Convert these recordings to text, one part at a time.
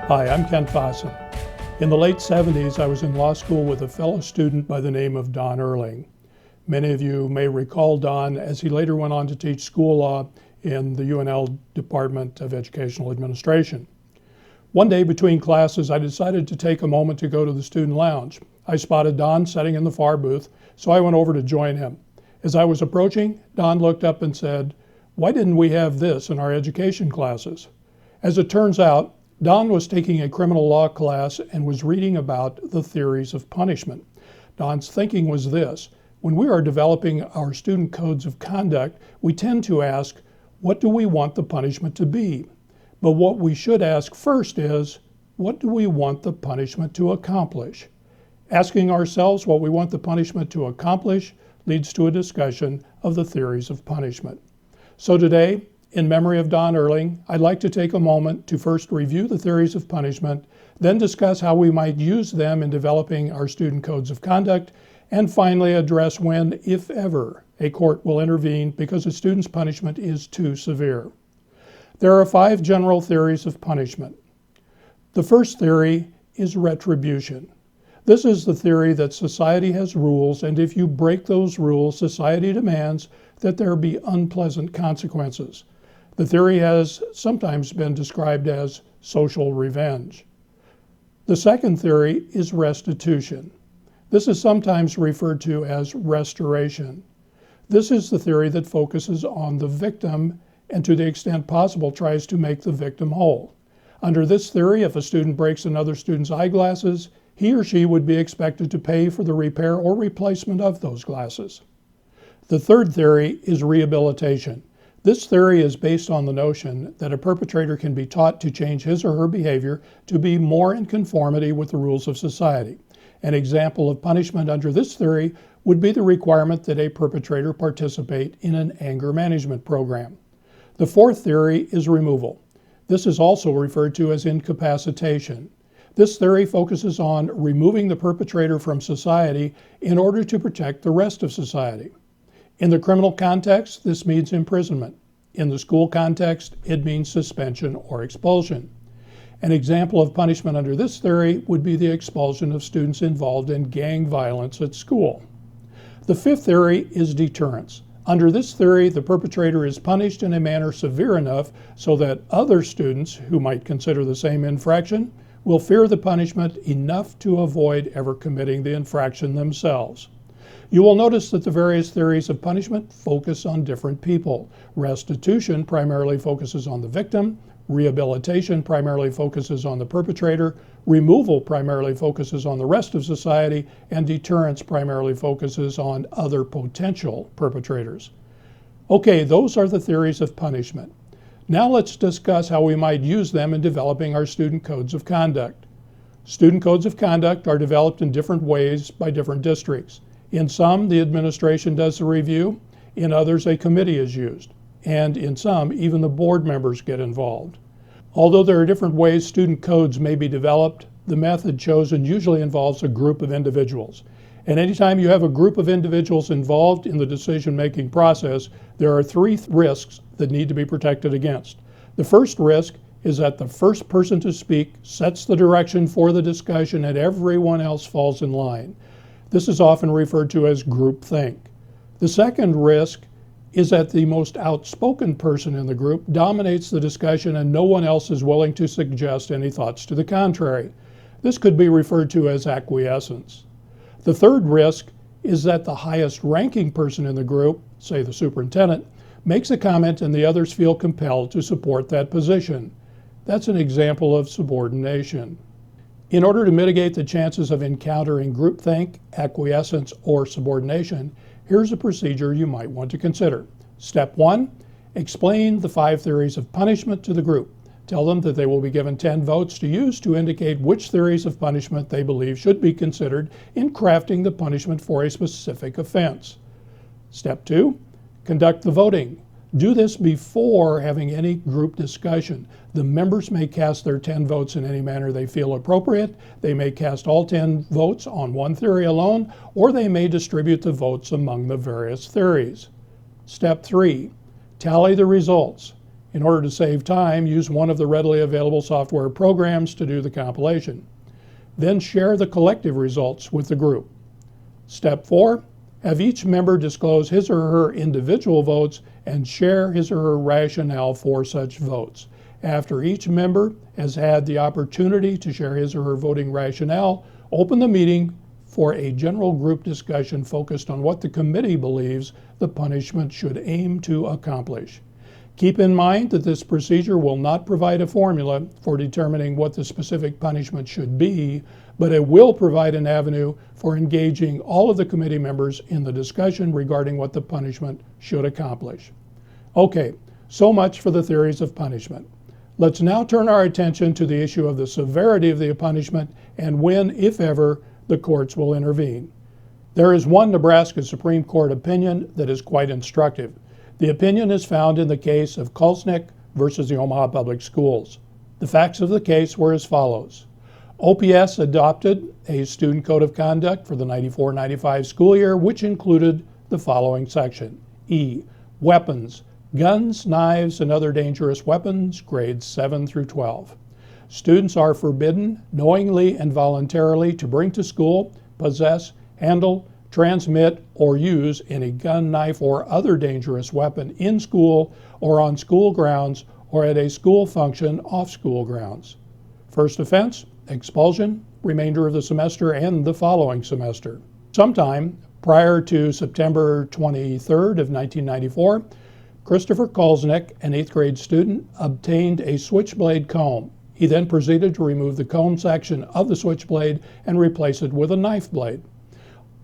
Hi, I'm Ken Fossen. In the late 70s, I was in law school with a fellow student by the name of Don Erling. Many of you may recall Don as he later went on to teach school law in the UNL Department of Educational Administration. One day between classes, I decided to take a moment to go to the student lounge. I spotted Don sitting in the far booth, so I went over to join him. As I was approaching, Don looked up and said, "Why didn't we have this in our education classes?" As it turns out, Don was taking a criminal law class and was reading about the theories of punishment. Don's thinking was this: when we are developing our student codes of conduct, we tend to ask, what do we want the punishment to be? But what we should ask first is, what do we want the punishment to accomplish? Asking ourselves what we want the punishment to accomplish leads to a discussion of the theories of punishment. So today, in memory of Don Erling, I'd like to take a moment to first review the theories of punishment, then discuss how we might use them in developing our student codes of conduct, and finally address when, if ever, a court will intervene because a student's punishment is too severe. There are 5 general theories of punishment. The first theory is retribution. This is the theory that society has rules, and if you break those rules, society demands that there be unpleasant consequences. The theory has sometimes been described as social revenge. The second theory is restitution. This is sometimes referred to as restoration. This is the theory that focuses on the victim and to the extent possible tries to make the victim whole. Under this theory, if a student breaks another student's eyeglasses, he or she would be expected to pay for the repair or replacement of those glasses. The third theory is rehabilitation. This theory is based on the notion that a perpetrator can be taught to change his or her behavior to be more in conformity with the rules of society. An example of punishment under this theory would be the requirement that a perpetrator participate in an anger management program. The fourth theory is removal. This is also referred to as incapacitation. This theory focuses on removing the perpetrator from society in order to protect the rest of society. In the criminal context, this means imprisonment. In the school context, it means suspension or expulsion. An example of punishment under this theory would be the expulsion of students involved in gang violence at school. The fifth theory is deterrence. Under this theory, the perpetrator is punished in a manner severe enough so that other students who might consider the same infraction will fear the punishment enough to avoid ever committing the infraction themselves. You will notice that the various theories of punishment focus on different people. Restitution primarily focuses on the victim, rehabilitation primarily focuses on the perpetrator, removal primarily focuses on the rest of society, and deterrence primarily focuses on other potential perpetrators. Okay, those are the theories of punishment. Now let's discuss how we might use them in developing our student codes of conduct. Student codes of conduct are developed in different ways by different districts. In some, the administration does the review. In others, a committee is used. And in some, even the board members get involved. Although there are different ways student codes may be developed, the method chosen usually involves a group of individuals. And anytime you have a group of individuals involved in the decision-making process, there are 3 risks that need to be protected against. The first risk is that the first person to speak sets the direction for the discussion and everyone else falls in line. This is often referred to as groupthink. The second risk is that the most outspoken person in the group dominates the discussion and no one else is willing to suggest any thoughts to the contrary. This could be referred to as acquiescence. The third risk is that the highest ranking person in the group, say the superintendent, makes a comment and the others feel compelled to support that position. That's an example of subordination. In order to mitigate the chances of encountering groupthink, acquiescence, or subordination, here's a procedure you might want to consider. Step 1, explain the 5 theories of punishment to the group. Tell them that they will be given 10 votes to use to indicate which theories of punishment they believe should be considered in crafting the punishment for a specific offense. Step 2, conduct the voting. Do this before having any group discussion. The members may cast their 10 votes in any manner they feel appropriate. They may cast all 10 votes on one theory alone, or they may distribute the votes among the various theories. Step 3, tally the results. In order to save time, use one of the readily available software programs to do the compilation. Then share the collective results with the group. Step 4, have each member disclose his or her individual votes and share his or her rationale for such votes. After each member has had the opportunity to share his or her voting rationale, open the meeting for a general group discussion focused on what the committee believes the punishment should aim to accomplish. Keep in mind that this procedure will not provide a formula for determining what the specific punishment should be, but it will provide an avenue for engaging all of the committee members in the discussion regarding what the punishment should accomplish. Okay, so much for the theories of punishment. Let's now turn our attention to the issue of the severity of the punishment and when, if ever, the courts will intervene. There is one Nebraska Supreme Court opinion that is quite instructive. The opinion is found in the case of Kolesneck versus the Omaha Public Schools. The facts of the case were as follows. OPS adopted a student code of conduct for the 94-95 school year, which included the following section. E. Weapons, guns, knives, and other dangerous weapons, grades 7 through 12. Students are forbidden knowingly and voluntarily to bring to school, possess, handle, transmit, or use any gun, knife, or other dangerous weapon in school or on school grounds or at a school function off school grounds. First offense, expulsion, remainder of the semester and the following semester. Sometime prior to September 23rd of 1994, Christopher Kolesneck, an 8th grade student, obtained a switchblade comb. He then proceeded to remove the comb section of the switchblade and replace it with a knife blade.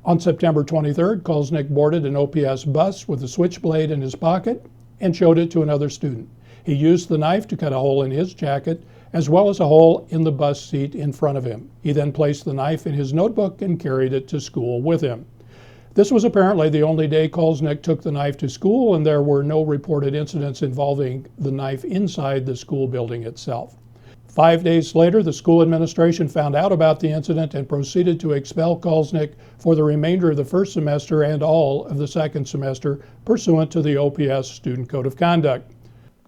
On September 23rd, Kolesneck boarded an OPS bus with a switchblade in his pocket and showed it to another student. He used the knife to cut a hole in his jacket, as well as a hole in the bus seat in front of him. He then placed the knife in his notebook and carried it to school with him. This was apparently the only day Kolesneck took the knife to school, and there were no reported incidents involving the knife inside the school building itself. 5 days later, the school administration found out about the incident and proceeded to expel Kolesneck for the remainder of the first semester and all of the second semester, pursuant to the OPS Student Code of Conduct.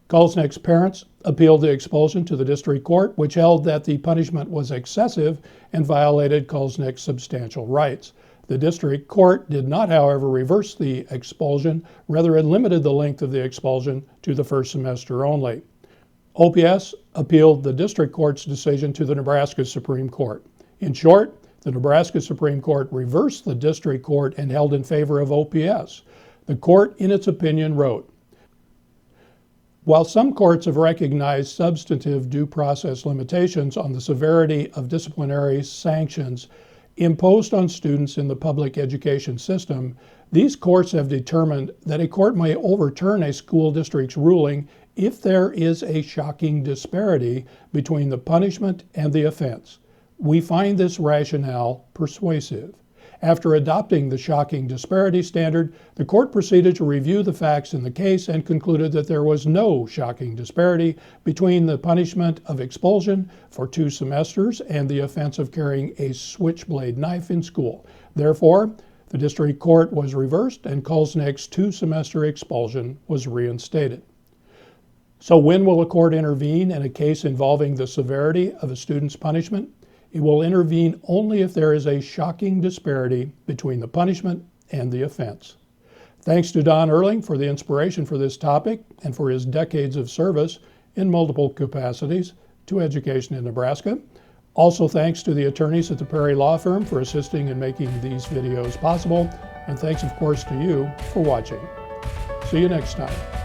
Kolesneck's parents appealed the expulsion to the district court, which held that the punishment was excessive and violated Kolesneck's substantial rights. The district court did not, however, reverse the expulsion. Rather, it limited the length of the expulsion to the first semester only. OPS appealed the district court's decision to the Nebraska Supreme Court. In short, the Nebraska Supreme Court reversed the district court and held in favor of OPS. The court, in its opinion, wrote, "While some courts have recognized substantive due process limitations on the severity of disciplinary sanctions imposed on students in the public education system, these courts have determined that a court may overturn a school district's ruling if there is a shocking disparity between the punishment and the offense. We find this rationale persuasive." After adopting the shocking disparity standard, the court proceeded to review the facts in the case and concluded that there was no shocking disparity between the punishment of expulsion for 2 semesters and the offense of carrying a switchblade knife in school. Therefore, the district court was reversed and Kolesneck's 2-semester expulsion was reinstated. So when will a court intervene in a case involving the severity of a student's punishment? It will intervene only if there is a shocking disparity between the punishment and the offense. Thanks to Don Erling for the inspiration for this topic and for his decades of service in multiple capacities to education in Nebraska. Also thanks to the attorneys at the Perry Law Firm for assisting in making these videos possible. And thanks, of course, to you for watching. See you next time.